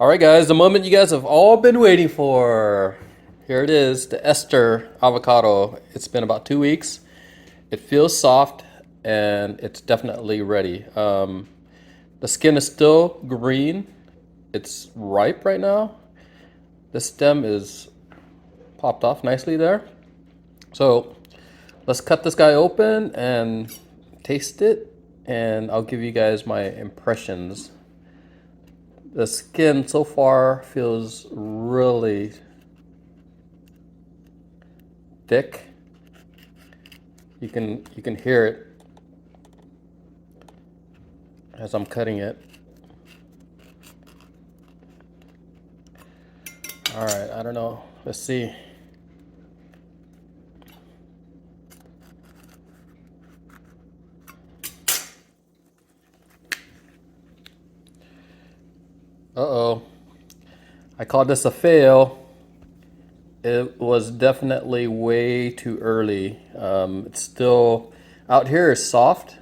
All right, guys, the moment you guys have all been waiting for. Here it is, the Esther avocado. It's been about 2 weeks. It feels soft and it's definitely ready. The skin is still green. It's ripe right now. The stem is popped off nicely there. So let's cut this guy open and taste it, and I'll give you guys my impressions. The skin so far feels really thick. You can hear it as I'm cutting it. All right, I don't know. Let's see. Uh-oh. I call this a fail. It was definitely way too early. It's still, out here is soft.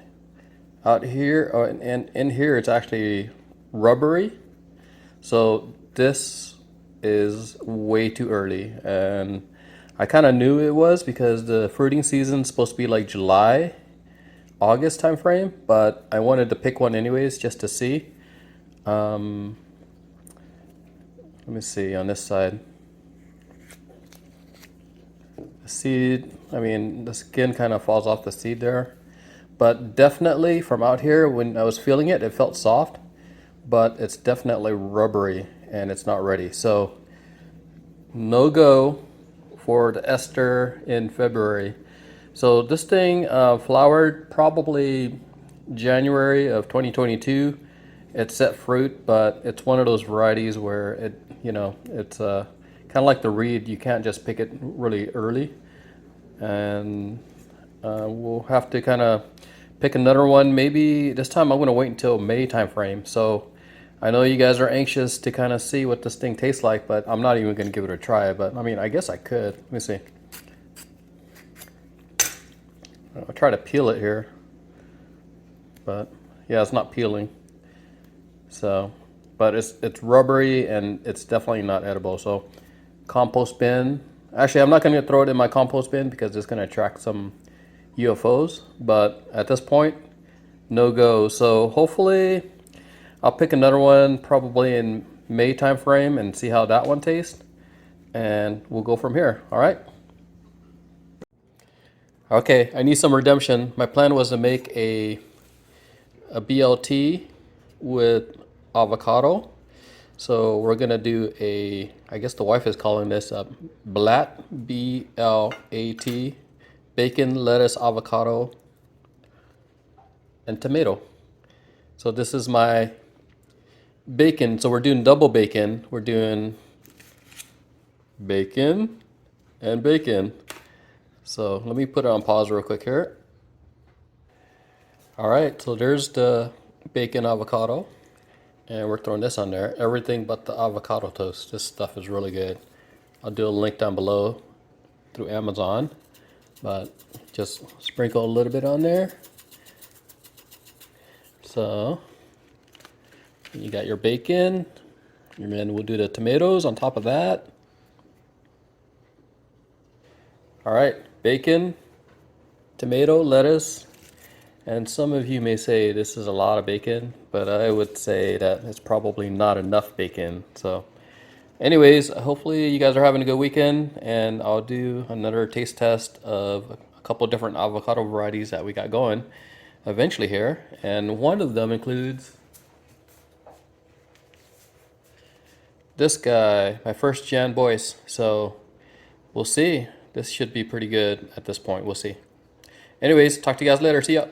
Out here, and in here it's actually rubbery. So this is way too early. And I kind of knew it was because the fruiting season's supposed to be like July, August time frame, but I wanted to pick one anyways just to see. Um, Let me see on this side. The seed, I mean, the skin kind of falls off the seed there. But definitely from out here, when I was feeling it, it felt soft. But it's definitely rubbery and it's not ready. So, no go for the Esther in February. So this thing flowered probably January of 2022. It's set fruit, but it's one of those varieties where it's kind of like the reed. You can't just pick it really early, and we'll have to kind of pick another one. Maybe this time I'm going to wait until May time frame. So I know you guys are anxious to kind of see what this thing tastes like, but I'm not even going to give it a try. But I mean, I guess I could. Let me see. I'll try to peel it here, but yeah, it's not peeling. So, but it's rubbery and it's definitely not edible. So, compost bin. Actually, I'm not going to throw it in my compost bin because it's going to attract some UFOs. But at this point, no go. So hopefully, I'll pick another one probably in May time frame and see how that one tastes, and we'll go from here. All right. Okay, I need some redemption. My plan was to make a BLT with avocado. So we're gonna do I guess the wife is calling this a BLAT, B-L-A-T, bacon, lettuce, avocado, and tomato. So this is my bacon. So we're doing double bacon. We're doing bacon and bacon. So let me put it on pause real quick here. All right, so there's the bacon avocado. And we're throwing this on there. Everything but the avocado toast. This stuff is really good. I'll do a link down below through Amazon. But just sprinkle a little bit on there. So you got your bacon. And then we'll do the tomatoes on top of that. All right, bacon, tomato, lettuce. And some of you may say this is a lot of bacon, but I would say that it's probably not enough bacon. So anyways, hopefully you guys are having a good weekend, and I'll do another taste test of a couple different avocado varieties that we got going eventually here. And one of them includes this guy, my first gen voice. So we'll see. This should be pretty good at this point. We'll see. Anyways, talk to you guys later. See ya.